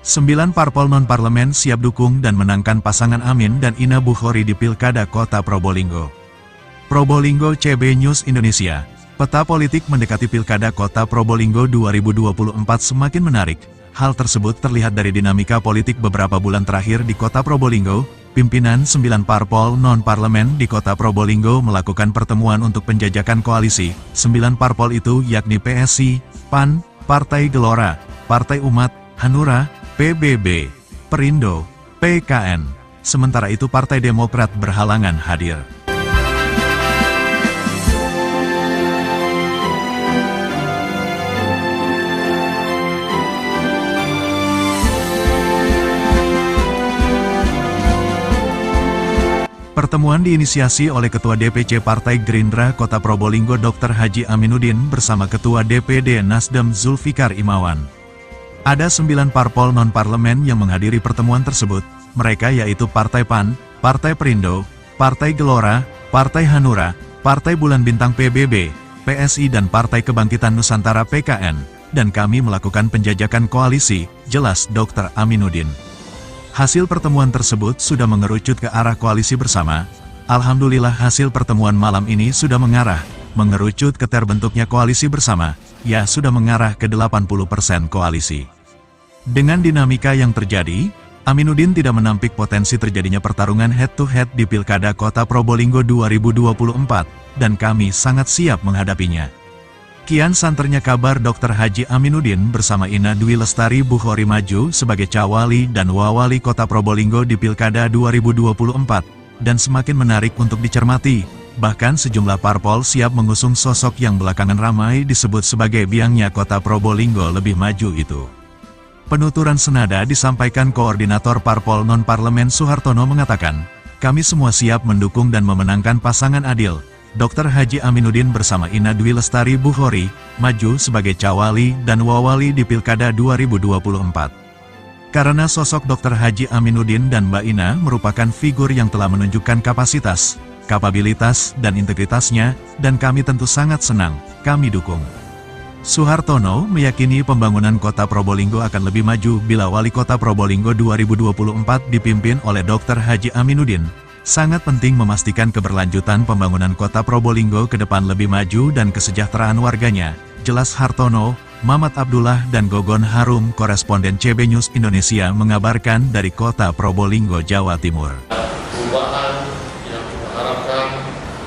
9 parpol non-parlemen siap dukung dan menangkan pasangan Amin dan Ina Bukhori di Pilkada Kota Probolinggo. Probolinggo CB News Indonesia. Peta politik mendekati Pilkada Kota Probolinggo 2024 semakin menarik. Hal tersebut terlihat dari dinamika politik beberapa bulan terakhir di Kota Probolinggo. Pimpinan 9 parpol non-parlemen di Kota Probolinggo melakukan pertemuan untuk penjajakan koalisi. 9 parpol itu yakni PSI, PAN, Partai Gelora, Partai Umat, Hanura, PBB, Perindo, PKN. Sementara itu Partai Demokrat berhalangan hadir. Pertemuan diinisiasi oleh Ketua DPC Partai Gerindra Kota Probolinggo Dr. Haji Aminuddin bersama Ketua DPD Nasdem Zulfikar Imawan. Ada 9 parpol non-parlemen yang menghadiri pertemuan tersebut, mereka yaitu Partai PAN, Partai Perindo, Partai Gelora, Partai Hanura, Partai Bulan Bintang PBB, PSI dan Partai Kebangkitan Nusantara PKN, dan kami melakukan penjajakan koalisi, jelas Dr. Aminuddin. Hasil pertemuan tersebut sudah mengerucut ke arah koalisi bersama. Alhamdulillah hasil pertemuan malam ini sudah mengerucut ke terbentuknya koalisi bersama, ya sudah mengarah ke 80% koalisi. Dengan dinamika yang terjadi, Aminuddin tidak menampik potensi terjadinya pertarungan head-to-head di Pilkada Kota Probolinggo 2024, dan kami sangat siap menghadapinya. Kian santernya kabar Dr. Haji Aminuddin bersama Ina Dwi Lestari Bukhori maju sebagai Cawali dan Wawali Kota Probolinggo di Pilkada 2024, dan semakin menarik untuk dicermati. Bahkan sejumlah parpol siap mengusung sosok yang belakangan ramai disebut sebagai biangnya Kota Probolinggo lebih maju itu. Penuturan senada disampaikan Koordinator Parpol Non-Parlemen Suhartono mengatakan, kami semua siap mendukung dan memenangkan pasangan adil. Dr. Haji Aminuddin bersama Ina Dwi Lestari Bukhori, maju sebagai Cawali dan Wawali di Pilkada 2024. Karena sosok Dr. Haji Aminuddin dan Mbak Ina merupakan figur yang telah menunjukkan kapasitas, kapabilitas, dan integritasnya, dan kami tentu sangat senang, kami dukung. Suhartono meyakini pembangunan Kota Probolinggo akan lebih maju bila Wali Kota Probolinggo 2024 dipimpin oleh Dr. Haji Aminuddin. Sangat penting memastikan keberlanjutan pembangunan Kota Probolinggo ke depan lebih maju dan kesejahteraan warganya, jelas Hartono. Mamat Abdullah dan Gogon Harum, koresponden CB News Indonesia mengabarkan dari Kota Probolinggo, Jawa Timur. Perubahan yang kita harapkan,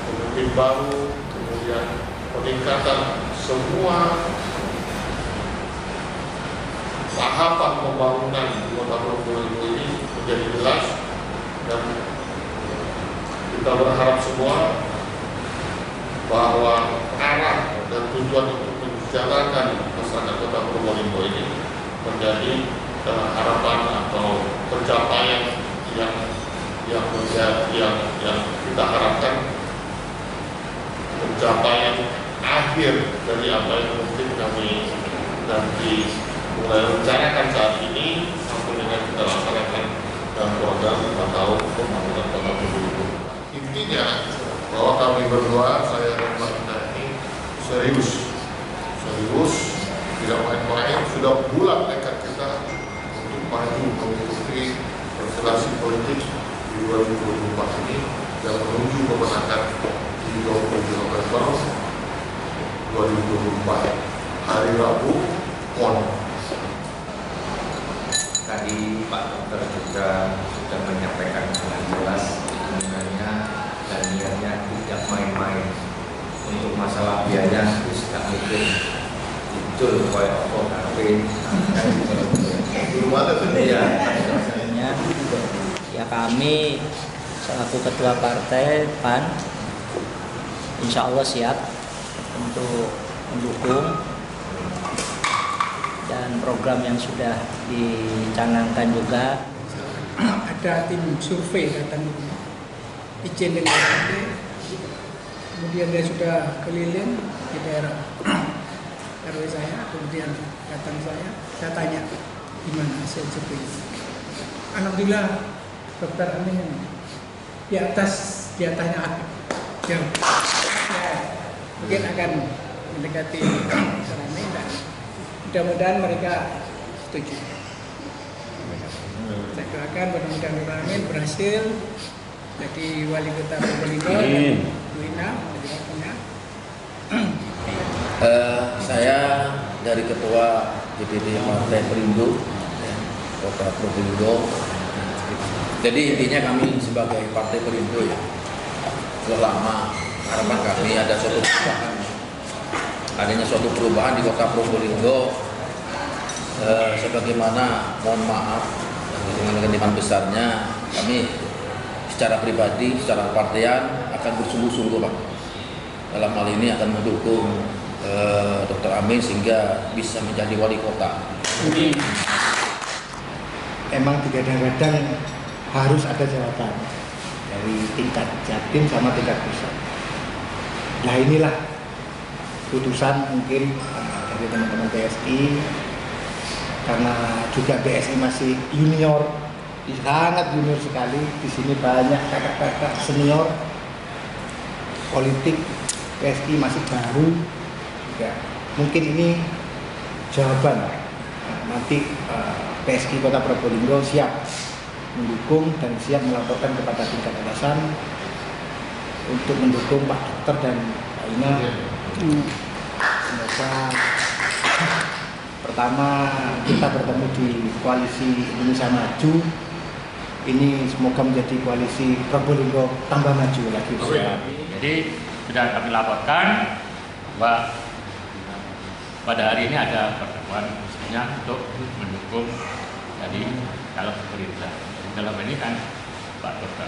pemimpin baru, kemudian peningkatan semua tahapan pembangunan di Kota Probolinggo ini menjadi jelas, dan kita berharap semua bahwa arah dan tujuan untuk menjalankan masyarakat Kota Probolinggo ini menjadi harapan atau pencapaian yang kita harapkan, pencapaian akhir dari apa yang mungkin kami nanti mulai rencanakan saat ini sampai dengan kita laksanakan dalam program 5 tahun pembangunan Kota Probolinggo. Intinya bahwa kami berdua, saya dan Mbak Ina ini serius, tidak main-main, sudah bulat tekad kita untuk maju mengikuti konstelasi politik di 2024 ini yang menuju kemenangan di 27 November 2024 hari Rabu PON. Tadi Pak Dokter juga sudah menyampaikan dengan jelas sebenarnya dan niatnya tidak main-main. Untuk masalah biaya harus tak mikir itu kayak apa tapi belum ada tuh ya. Ya kami selaku ketua partai PAN insya Allah siap untuk mendukung dan program yang sudah dicanangkan juga. Ada tim survei datang izin dengan partai, kemudian dia sudah keliling di daerah RW saya, kemudian datang saya tanya gimana hasil survei. Alhamdulillah Dr. Amin di atasnya aku jauh. Mungkin akan mendekati Dr. Amin dan mudah-mudahan mereka setuju. Saya doakan mudah-mudahan Nur Amin berhasil jadi wali kota Probolinggo dan Bu Ina juga punya. Saya dari Ketua DPD Partai Perindo Kota Probolinggo. Jadi intinya kami sebagai Partai Perindo ya, sudah lama harapan kami ada suatu perubahan, adanya suatu perubahan di Kota Probolinggo. Sebagaimana mohon maaf dengan kepentingan besarnya, kami secara pribadi, secara partian akan bersungguh-sungguh Pak. Dalam hal ini akan mendukung Dr. Amin sehingga bisa menjadi wali kota. Emang digadang-gadang harus ada jawatan dari tingkat Jatim sama tingkat pusat. Nah inilah putusan mungkin dari teman-teman PSI, karena juga BSI masih junior, sangat junior sekali. Di sini banyak kakak-kakak senior politik, PSI masih baru. Ya, mungkin ini jawaban. Nanti PSI Kota Probolinggo siap mendukung dan siap melaporkan kepada tingkat atasan untuk mendukung Pak Dokter dan Pak Ina. Semoga pertama kita bertemu di koalisi Indonesia Maju ini semoga menjadi koalisi Probolinggo tambah maju lagi. Jadi sudah kami laporkan bahwa pada hari ini ada pertemuan khususnya untuk mendukung dari calon pemerintah. Dalam ini kan Pak Dokter.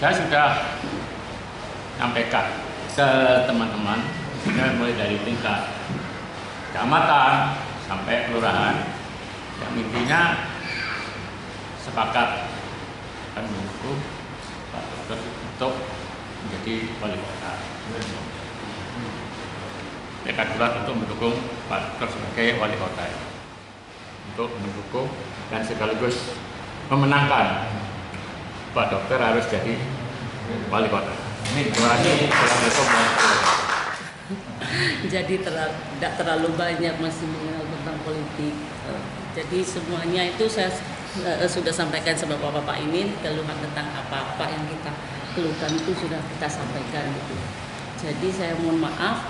Saya sudah sampaikan ke teman-teman, mulai dari tingkat kecamatan sampai kelurahan, yang intinya sepakat akan mendukung Pak Dokter untuk menjadi wali kota. Tekad bulat untuk mendukung Pak Dokter sebagai wali kota, untuk mendukung dan sekaligus memenangkan Pak Dokter harus jadi wali kota. Ini terima kasih. Assalamualaikum warahmatullahi wabarakatuh. Jadi tidak terlalu banyak masih mengenal tentang politik. Jadi semuanya itu saya sudah sampaikan sama Bapak ini, keluhan tentang apa-apa yang kita keluhkan itu sudah kita sampaikan gitu. Jadi saya mohon maaf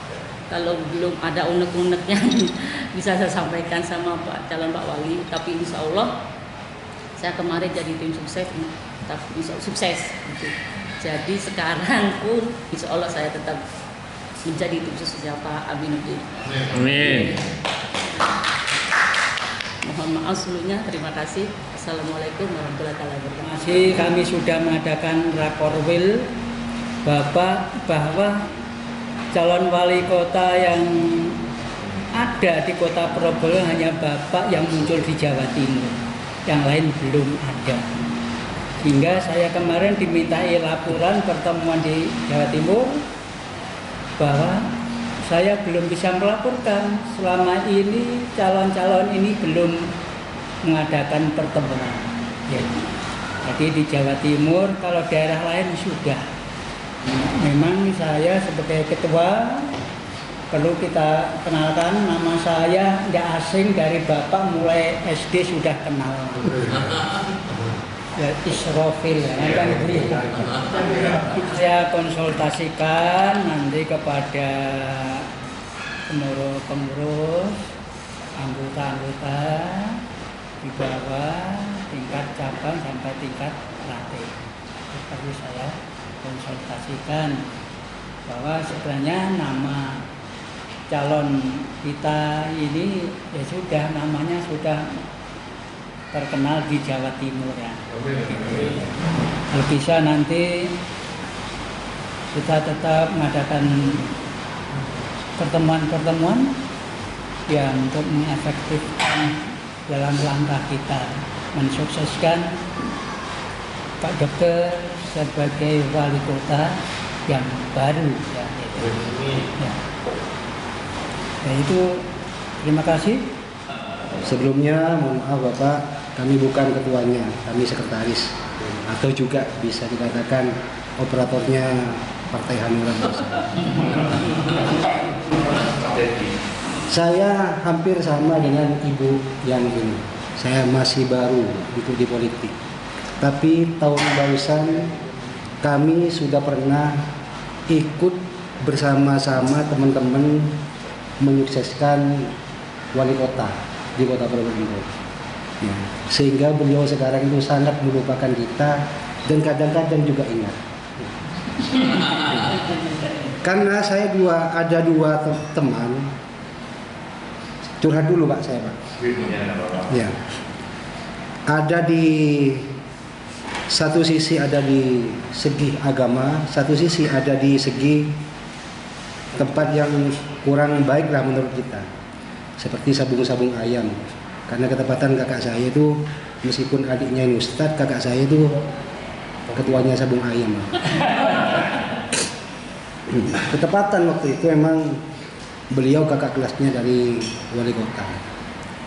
kalau belum ada unek-unek yang bisa saya sampaikan sama calon Pak Wali, tapi insya Allah saya kemarin jadi tim sukses, tapi insya Allah sukses gitu. Jadi sekarang pun insya Allah saya tetap menjadi tim suksesnya Pak Aminuddin. Amin. Mohon maaf sebelumnya, terima kasih. Assalamualaikum warahmatullahi wabarakatuh. Masih kami sudah mengadakan rakorwil bahwa calon wali kota yang ada di Kota Probolinggo hanya Bapak yang muncul di Jawa Timur, yang lain belum ada. Hingga saya kemarin dimintai laporan pertemuan di Jawa Timur bahwa saya belum bisa melaporkan selama ini calon-calon ini belum mengadakan pertemuan. Ya. Jadi di Jawa Timur, kalau daerah lain sudah. Memang saya sebagai ketua perlu kita kenalkan, nama saya tidak asing, dari Bapak mulai SD sudah kenal. Ya, Israfil kan begitu. Saya konsultasikan nanti kepada pengurus, anggota-anggota di bawah tingkat cabang sampai tingkat ranting. Perlu saya konsultasikan bahwa sebenarnya nama calon kita ini ya sudah, namanya sudah terkenal di Jawa Timur ya. Kalau bisa nanti kita tetap mengadakan pertemuan-pertemuan yang untuk mengefektifkan dalam langkah kita mensukseskan Pak Dokter sebagai wali kota yang baru ya. Ya itu, terima kasih. Sebelumnya mohon maaf Bapak, kami bukan ketuanya, kami sekretaris atau juga bisa dikatakan operatornya Partai Hanura Bersama. Saya hampir sama dengan Ibu yang ini. Saya masih baru untuk di politik. Tapi tahun barusan kami sudah pernah ikut bersama-sama teman-teman menyukseskan wali kota di Kota Probolinggo. Ya, sehingga beliau sekarang itu sangat melupakan kita dan kadang-kadang juga ingat. Karena saya ada dua teman. Curhat dulu Pak saya Pak. Ya. Ada di satu sisi ada di segi agama, satu sisi ada di segi tempat yang kurang baik lah menurut kita. Seperti sabung-sabung ayam. Karena ketepatan kakak saya itu meskipun adiknya ini Ustadz, kakak saya itu ketuanya sabung ayam. Ketepatan waktu itu memang beliau kakak kelasnya dari wali kota.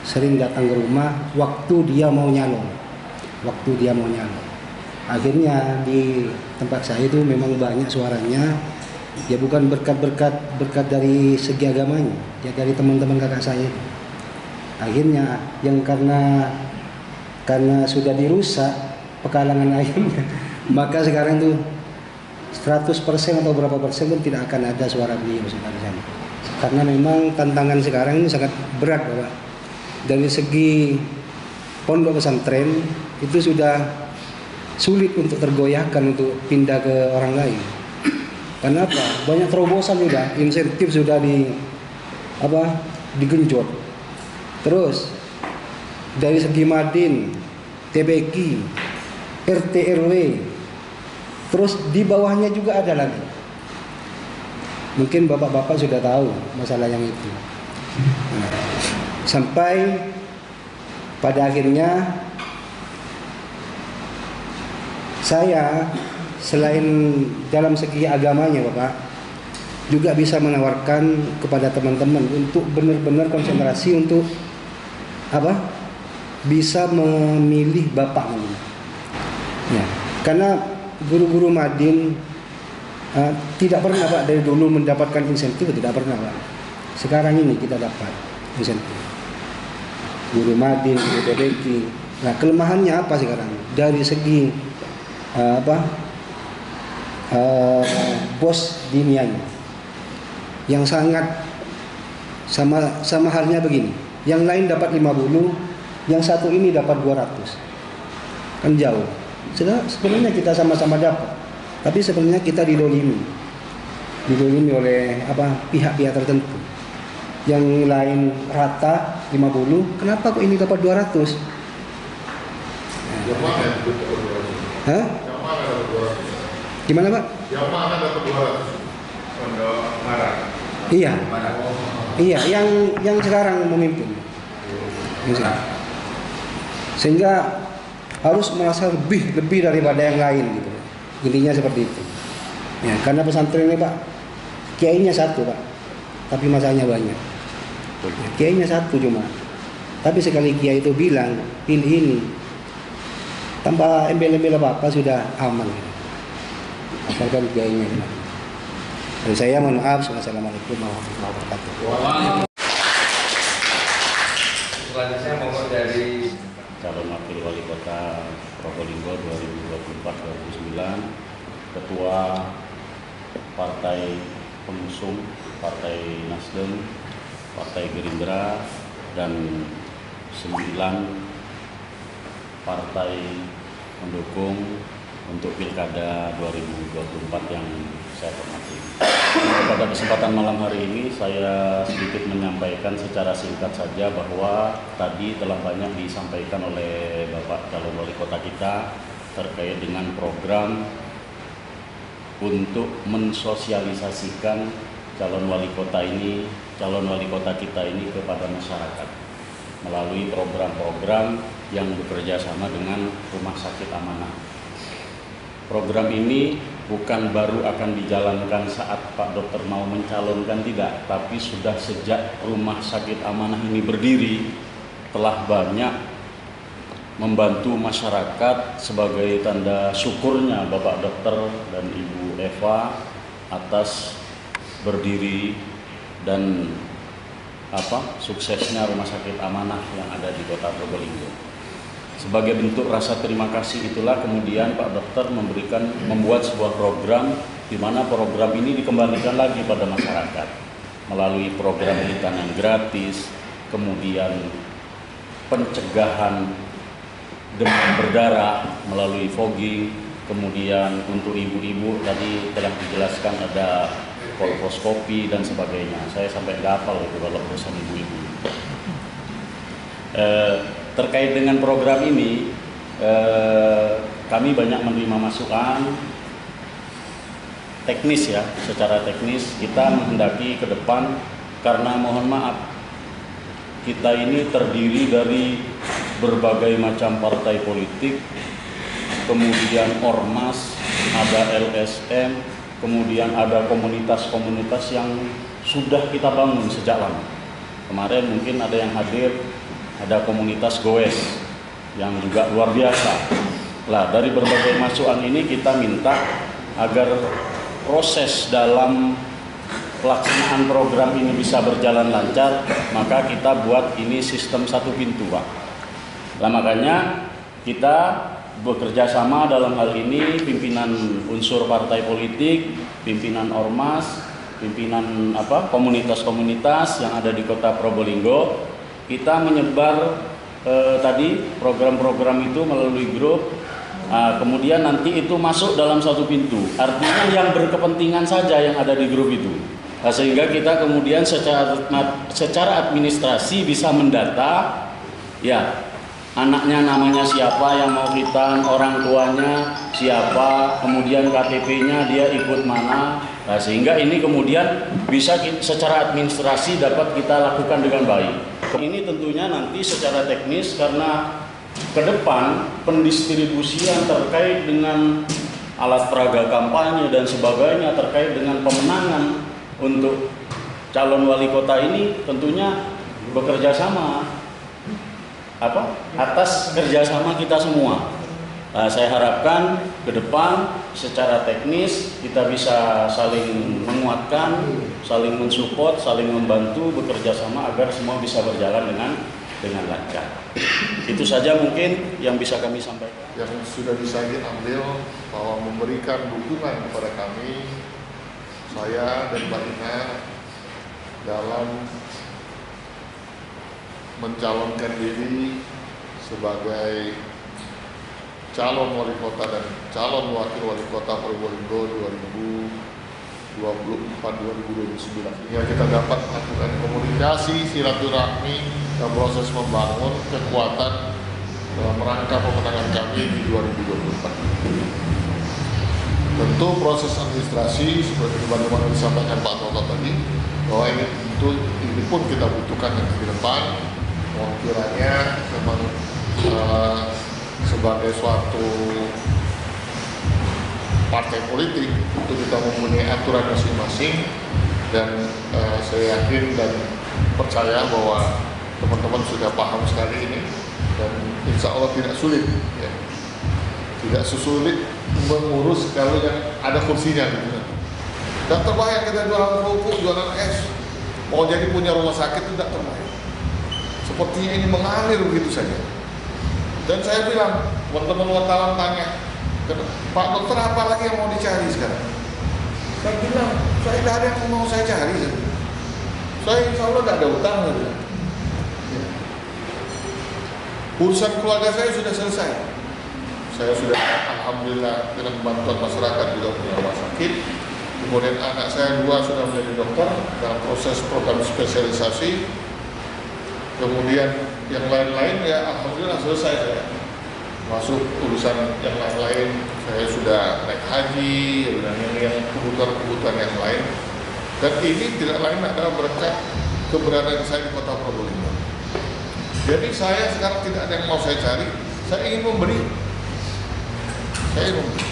Sering datang ke rumah waktu dia mau nyalon. Akhirnya di tempat saya itu memang banyak suaranya. Ya bukan berkat dari segi agamanya, ya dari teman-teman kakak saya. Akhirnya yang karena sudah dirusak pekalangan ayamnya, maka sekarang tuh 100% atau berapa persen pun tidak akan ada suara beliau sekarang. Karena memang tantangan sekarang ini sangat berat Bapak. Dari segi pondok pesantren itu sudah sulit untuk tergoyahkan untuk pindah ke orang lain. Karena apa? Banyak terobosan sudah, insentif sudah digenjot. Terus dari segi Madin, TBK, RT RW, terus di bawahnya juga ada lagi. Mungkin bapak-bapak sudah tahu masalah yang itu. Nah, sampai pada akhirnya saya selain dalam segi agamanya Bapak juga bisa menawarkan kepada teman-teman untuk benar-benar konsentrasi untuk bisa memilih Bapak. Ya, karena guru-guru Madin tidak pernah Pak dari dulu mendapatkan insentif, tidak pernah Pak. Sekarang ini kita dapat insentif. Guru Madin, guru TBK. Nah, kelemahannya apa sekarang? Dari segi bos dinianya yang sangat sama halnya begini. Yang lain dapat 50, yang satu ini dapat 200. Kan jauh. Sebenarnya kita sama-sama dapat. Tapi sebenarnya kita didolimi oleh pihak-pihak tertentu. Yang lain rata 50, kenapa kok ini dapat 200? Yang mana yang dapat 200? Hah? Yang mana dapat 200? Gimana Pak? Yang mana dapat 200? Pondok Marang. Iya. Iya, yang sekarang memimpin. Sehingga harus merasa lebih daripada yang lain gitu. Intinya seperti itu. Ya, karena pesantren ini Pak, kiainya satu Pak, tapi masanya banyak. Kiainya satu cuma. Tapi sekali kiai itu bilang pilih ini, tanpa embel-embel apa sudah aman. Asalkan kiainya. Dan saya mohon maaf. Wassalamualaikum warahmatullahi wabarakatuh. Selanjutnya mohon dari calon wakil wali kota Probolinggo 2024-2029, ketua partai pengusung Partai Nasdem, Partai Gerindra, dan 9 partai pendukung untuk Pilkada 2024 yang saya hormati. Pada kesempatan malam hari ini saya sedikit menyampaikan secara singkat saja bahwa tadi telah banyak disampaikan oleh Bapak calon wali kota kita terkait dengan program untuk mensosialisasikan calon wali kota kita ini kepada masyarakat melalui program-program yang bekerja sama dengan Rumah Sakit Amanah. Program ini bukan baru akan dijalankan saat Pak Dokter mau mencalonkan, tidak, tapi sudah sejak Rumah Sakit Amanah ini berdiri telah banyak membantu masyarakat sebagai tanda syukurnya Bapak Dokter dan Ibu Eva atas berdiri dan suksesnya Rumah Sakit Amanah yang ada di Kota Probolinggo. Sebagai bentuk rasa terima kasih itulah kemudian Pak Dokter membuat sebuah program di mana program ini dikembalikan lagi pada masyarakat melalui program hitanan gratis, kemudian pencegahan demam berdarah melalui fogging, kemudian untuk ibu-ibu tadi telah dijelaskan ada kolposkopi dan sebagainya. Saya sampai nggak hafal itu kalau urusan ibu-ibu. Terkait dengan program ini, kami banyak menerima masukan teknis ya, secara teknis kita menghendaki ke depan karena mohon maaf kita ini terdiri dari berbagai macam partai politik, kemudian ormas, ada LSM, kemudian ada komunitas-komunitas yang sudah kita bangun sejak lama. Kemarin mungkin ada yang hadir, ada komunitas goes yang juga luar biasa. Lah, dari berbagai masukan ini kita minta agar proses dalam pelaksanaan program ini bisa berjalan lancar, maka kita buat ini sistem satu pintu, Pak. Lah makanya kita bekerja sama dalam hal ini pimpinan unsur partai politik, pimpinan ormas, pimpinan komunitas-komunitas yang ada di Kota Probolinggo. Kita menyebar tadi program-program itu melalui grup. Kemudian nanti itu masuk dalam satu pintu. Artinya yang berkepentingan saja yang ada di grup itu. Sehingga kita kemudian secara administrasi bisa mendata, ya anaknya namanya siapa yang mau hitan, orang tuanya siapa, kemudian KTP-nya dia ikut mana. Nah, sehingga ini kemudian bisa secara administrasi dapat kita lakukan dengan baik. Ini tentunya nanti secara teknis karena ke depan pendistribusian terkait dengan alat peraga kampanye dan sebagainya terkait dengan pemenangan untuk calon wali kota ini tentunya bekerja sama atas kerjasama kita semua. Saya harapkan ke depan secara teknis kita bisa saling menguatkan, saling mensupport, saling membantu bekerja sama agar semua bisa berjalan dengan lancar. Itu saja mungkin yang bisa kami sampaikan. Yang sudah bisa diambil bahwa memberikan dukungan kepada kami, saya dan Mbak Ina dalam mencalonkan diri sebagai calon wali kota dan calon wakil wali kota Probolinggo 2024-2029. Hingga kita dapat melakukan komunikasi, silaturahmi, dan proses membangun kekuatan dalam rangka pemenangan kami di 2024. Tentu proses administrasi seperti bagaimana disampaikan Pak Toto tadi, bahwa ini pun kita butuhkan nanti ke depan. Kiranya memang sebagai suatu partai politik itu kita mempunyai aturan masing-masing, dan saya yakin dan percaya bahwa teman-teman sudah paham sekali ini, dan insya Allah tidak sulit ya. Tidak sesulit mengurus kalau yang ada kursinya gitu. Dan terbayang kita jualan kerupuk, jualan es, mau jadi punya rumah sakit itu tidak terbayang. Sepertinya ini mengalir begitu saja. Dan saya bilang, teman-teman wartawan tanya, Pak Dokter apa lagi yang mau dicari sekarang? Saya bilang, saya tidak ada yang mau saya cari. Saya insya Allah tidak ada utang. Urusan keluarga saya sudah selesai. Saya sudah alhamdulillah dengan bantuan masyarakat juga punya rumah sakit. Kemudian anak saya 2 sudah menjadi dokter dalam proses program spesialisasi. Kemudian yang lain-lain ya alhamdulillah selesai saya. Masuk urusan yang lain-lain, saya sudah naik haji dan yang kebutuhan-kebutuhan yang lain. Dan ini tidak lain adalah berkat keberadaan saya di Kota Probolinggo. Jadi saya sekarang tidak ada yang mau saya cari, saya ingin memberi. Saya ingin memberi.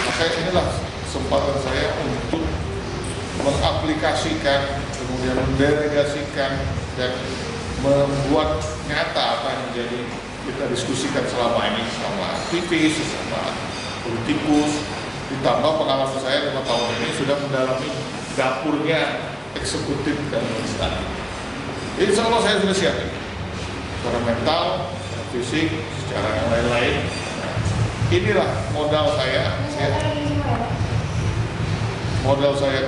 Maka inilah kesempatan saya untuk mengaplikasikan, kemudian mendelegasikan dan membuat nyata apa yang menjadi kita diskusikan selama ini sama aktivis, sama politikus. Ditambah pengalaman saya 5 tahun ini sudah mendalami dapurnya eksekutif dan legislatif. Insya Allah saya sudah siap. secara mental, secara fisik, secara yang lain-lain. Inilah modal saya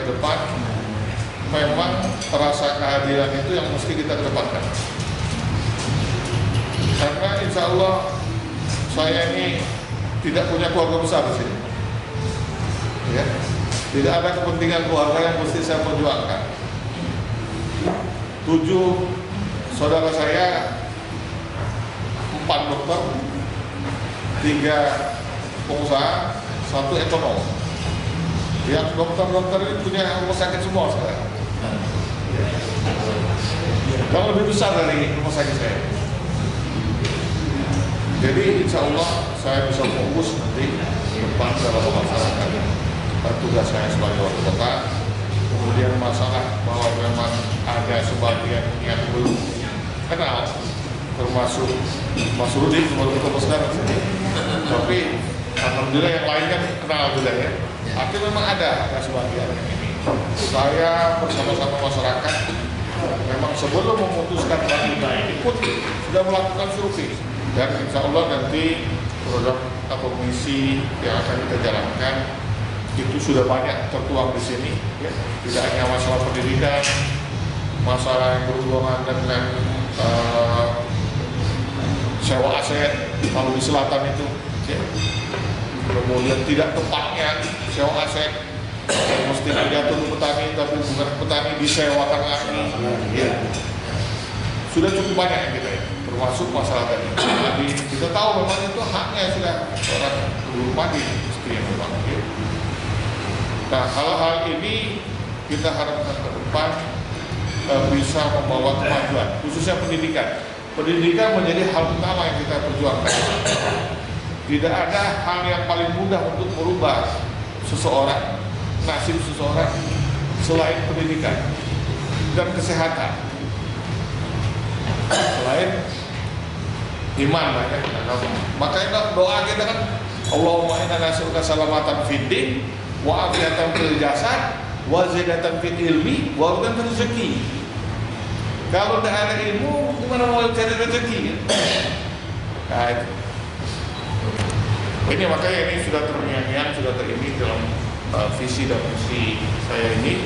ke depan. Memang rasa keadilan itu yang mesti kita kedepankan. Karena insya Allah saya ini tidak punya keluarga besar di sini. Ya. Tidak ada kepentingan keluarga yang mesti saya perjuangkan. 7 saudara saya, 4 dokter, 3 pengusaha, 1 ekonom. Yang dokter-dokter ini punya rumah sakit semua sekarang. Kalau lebih besar dari rumah sakit saya. Jadi insya Allah saya bisa fokus nanti depan dalam melaksanakan tugas saya sebagai wali kota. Kemudian masalah bahwa memang ada sebagian yang belum kenal, termasuk Mas Rudi baru ketemu sekarang sini. Tapi alhamdulillah yang lain kan kenal juga ya. Artinya memang ada sebagian ini. Saya bersama-sama masyarakat memang sebelum memutuskan Rakyat ini pun sudah melakukan survei, dan insya Allah nanti program komisi yang akan kita jalankan itu sudah banyak tertuang di sini, ya. Tidak hanya masalah pendidikan, masalah yang berhubungan dengan sewa aset kalau di selatan itu, ya. Kemudian tidak tepatnya sewa aset, mesti jatuh ke petani tapi bukan petani disewakan lagi, ya. Sudah cukup banyak yang kita ya, termasuk masalah tadi. Jadi kita tahu memang itu haknya sudah orang berburu padi mestinya memang. Ya. Nah, hal-hal ini kita harapkan ke depan bisa membawa kemajuan, khususnya pendidikan. Pendidikan menjadi hal utama yang kita perjuangkan. Tidak ada hal yang paling mudah untuk merubah seseorang, nasib seseorang selain pendidikan dan kesehatan. Selain iman lah ya. Makanya doa kita kan Allahumma inna nas'aluka salamatan fid din wa afiyatan fil jasad wa ziyadatan fil ilmi wa rizqan rezeki. Kalau tidak ada ilmu, gimana mau cari rezeki? Nah, itu. Ini makanya ini sudah terngiang-ngiang, sudah terini dalam visi dan misi saya ini.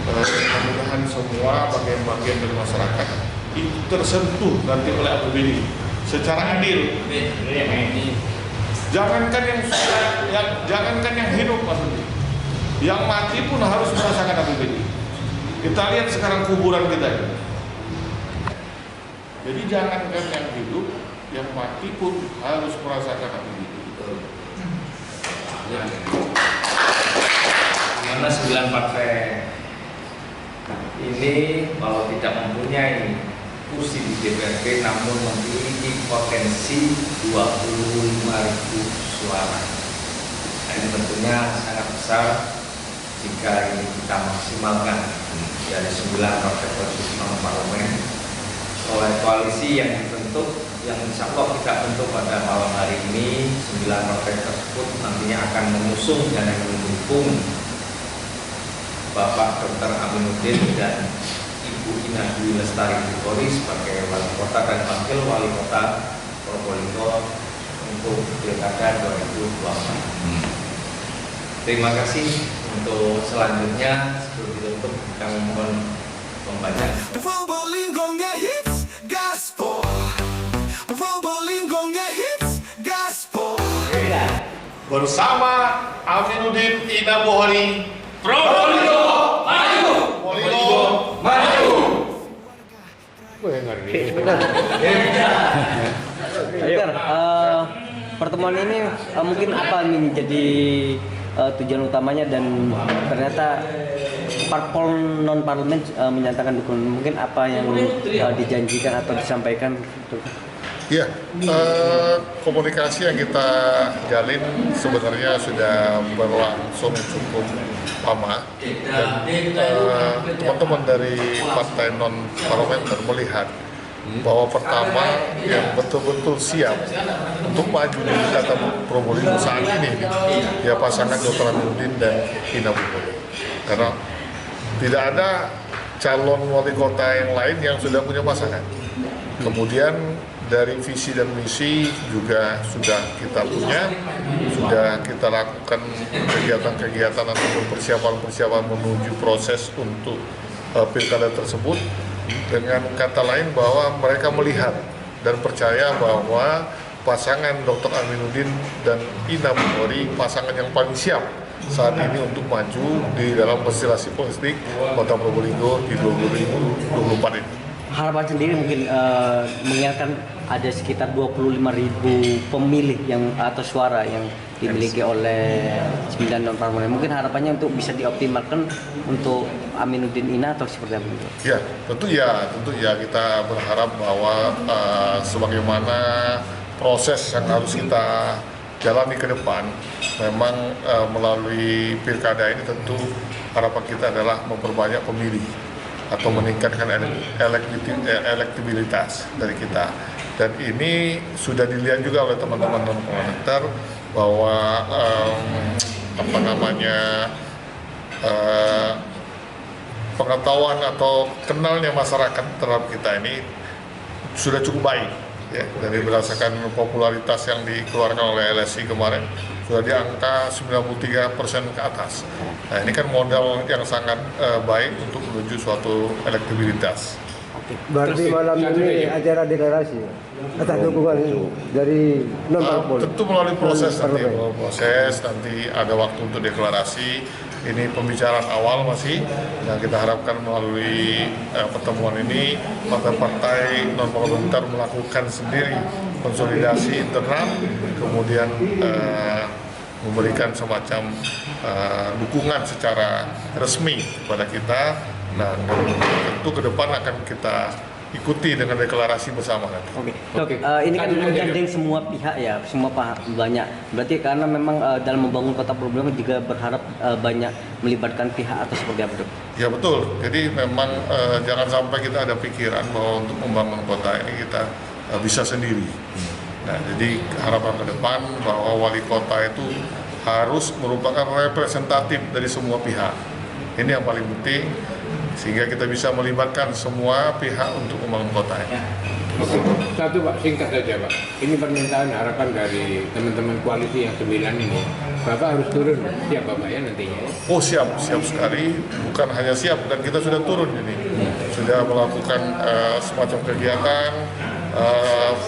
Mudah-mudahan semua bagian-bagian dari masyarakat itu tersentuh nanti oleh APBD secara adil. Jangankan yang hidup maksudnya, yang mati pun harus merasakan APBD. Kita lihat sekarang kuburan kita ini. Jadi jangankan yang hidup, yang mati pun harus merasakan APBD. Karena 9 partai ini kalau tidak mempunyai kursi di DPRD namun memiliki potensi 25.000 suara. Nah, ini tentunya sangat besar jika ini kita maksimalkan dari 9 partai politik non parlemen oleh koalisi yang dibentuk, yang insya Allah kita bentuk pada malam hari ini. 9 partai tersebut nantinya akan mengusung dan mendukung Bapak Dr. Aminuddin dan Ibu Ina Dwi Lestari Bukhori sebagai wali kota dan wakil wali kota Probolinggo untuk Pilkada 2024. Terima kasih. Untuk selanjutnya sebelum ditutup kami mohon pembacaan. Bersama Aminuddin Ina Bukhori, Probolinggo maju, Probolinggo maju. Pertemuan ini mungkin apa nih jadi tujuan utamanya, dan ternyata parpol non parlemen menyatakan dukungan, mungkin apa yang dijanjikan atau disampaikan? Ya, komunikasi yang kita jalin sebenarnya sudah berlangsung cukup lama, dan teman-teman dari partai non parlementer melihat bahwa pertama yang betul-betul siap untuk maju di Pilkada Probolinggo saat ini ya pasangan Dr. Aminuddin dan Ina Bukhori, karena tidak ada calon wali kota yang lain yang sudah punya pasangan. Kemudian dari visi dan misi juga sudah kita punya, sudah kita lakukan kegiatan-kegiatan ataupun persiapan-persiapan menuju proses untuk pilkada tersebut. Dengan kata lain bahwa mereka melihat dan percaya bahwa pasangan Dr. Aminuddin dan Ina Bukhori pasangan yang paling siap saat ini untuk maju di dalam konstelasi politik Kota Probolinggo di 2024 ini. Harapan sendiri mungkin mengingatkan ada sekitar 25.000 pemilih yang atau suara yang dimiliki oleh 9 non-parlemen. Mungkin harapannya untuk bisa dioptimalkan untuk Aminuddin Ina atau seperti apa itu? Ya, tentu ya kita berharap bahwa sebagaimana proses yang harus kita jalani ke depan, memang melalui pilkada ini tentu harapan kita adalah memperbanyak pemilih atau meningkatkan elektabilitas dari kita. Dan ini sudah dilihat juga oleh teman-teman non-parlementer bahwa pengetahuan atau kenalnya masyarakat terhadap kita ini sudah cukup baik. Ya, dari berdasarkan popularitas yang dikeluarkan oleh LSI kemarin sudah di angka 93% ke atas. Nah, ini kan modal yang sangat baik untuk menuju suatu elektabilitas. Berarti malam ini acara deklarasi atas dukungan dari non-parpol. Tentu melalui proses nanti ada waktu untuk deklarasi. Ini pembicaraan awal masih, yang kita harapkan melalui pertemuan ini partai-partai non-parlementer melakukan sendiri konsolidasi internal, kemudian memberikan semacam dukungan secara resmi kepada kita. Nah, tentu ke depan akan kita ikuti dengan deklarasi bersama nanti. Oke. Ini kan menggandeng semua pihak ya, semua banyak. Berarti karena memang dalam membangun Kota Probolinggo juga berharap banyak melibatkan pihak atau seperti apa, Dok? Ya betul. Jadi memang jangan sampai kita ada pikiran bahwa untuk membangun kota ini kita bisa sendiri. Nah, jadi harapan ke depan bahwa wali kota itu harus merupakan representatif dari semua pihak. Ini yang paling penting, sehingga kita bisa melibatkan semua pihak untuk membangun kota ini. Oke. Satu Pak, singkat saja Pak. Ini permintaan harapan dari teman-teman koalisi yang 9 ini. Bapak harus turun, siap Bapak ya nantinya? Oh siap sekali. Bukan hanya siap, dan kita sudah turun ini. Sudah melakukan semacam kegiatan,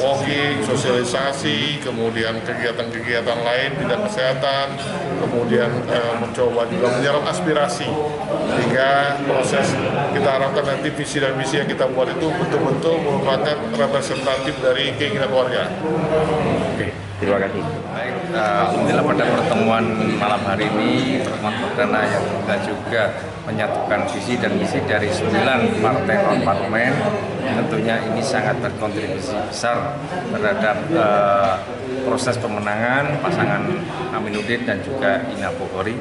fogging, sosialisasi, kemudian kegiatan-kegiatan lain bidang kesehatan, kemudian mencoba juga menyerap aspirasi, sehingga proses kita harapkan nanti visi dan misi yang kita buat itu betul-betul merupakan representatif dari keinginan warga. Oke, terima kasih. Baik, alhamdulillah pada pertemuan malam hari ini, pertemuan perdana yang juga menyatukan visi dan misi dari 9 partai non-parlemen. Tentunya ini sangat berkontribusi besar terhadap proses pemenangan pasangan Aminuddin dan juga Ina Bukhori.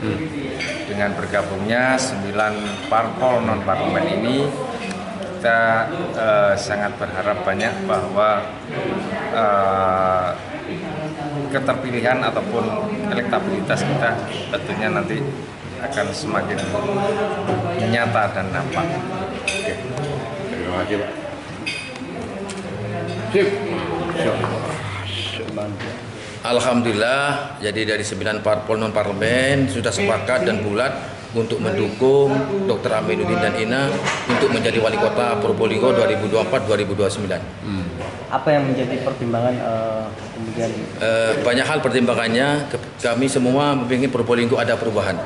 Dengan bergabungnya 9 parpol non-parlemen ini, kita sangat berharap banyak bahwa keterpilihan ataupun elektabilitas kita tentunya nanti akan semakin nyata dan nampak. Oke. Terima kasih Pak. Sip. Alhamdulillah, jadi dari 9 parpol non-parlemen sudah sepakat dan bulat untuk mendukung Dr. Aminuddin dan Ina untuk menjadi wali kota Probolinggo 2024-2029. Apa yang menjadi pertimbangan kemudian? Banyak hal pertimbangannya, kami semua ingin Probolinggo ada perubahan.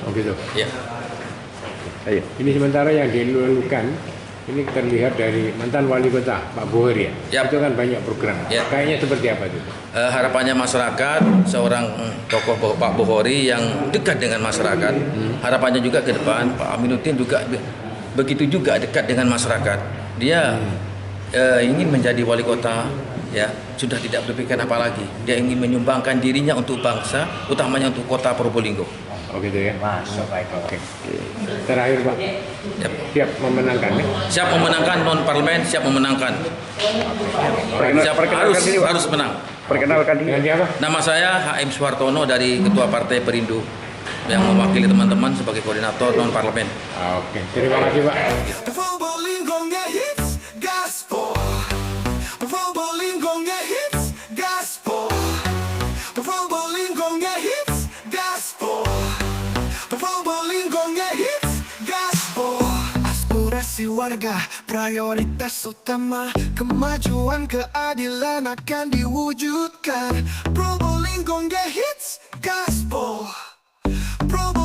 Oh gitu? Ya. Ayo. Ini sementara yang dilakukan, ini terlihat dari mantan wali kota Pak Bukhori ya? Yap. Itu kan banyak program. Yap. Kayaknya seperti apa itu? Harapannya masyarakat, seorang tokoh Pak Bukhori yang dekat dengan masyarakat. Harapannya juga ke depan Pak Aminuddin juga begitu juga dekat dengan masyarakat. Dia ingin menjadi wali kota, ya sudah tidak berpikir apa lagi. Dia ingin menyumbangkan dirinya untuk bangsa, utamanya untuk kota Probolinggo. Oh gitu ya? Masuk baik. Oke. Terakhir Pak, siap memenangkan ya? Siap memenangkan non-parlemen, siap memenangkan. Siap, harus menang. Perkenalkan diri. Nama saya HM Suhartono dari Ketua Partai Perindo yang mewakili teman-teman sebagai koordinator non-parlemen. Oke, terima kasih Pak. aspirasi warga prioritas utama. Kemajuan keadilan akan diwujudkan. Probolinggo nge-hits gospel. Probolinggo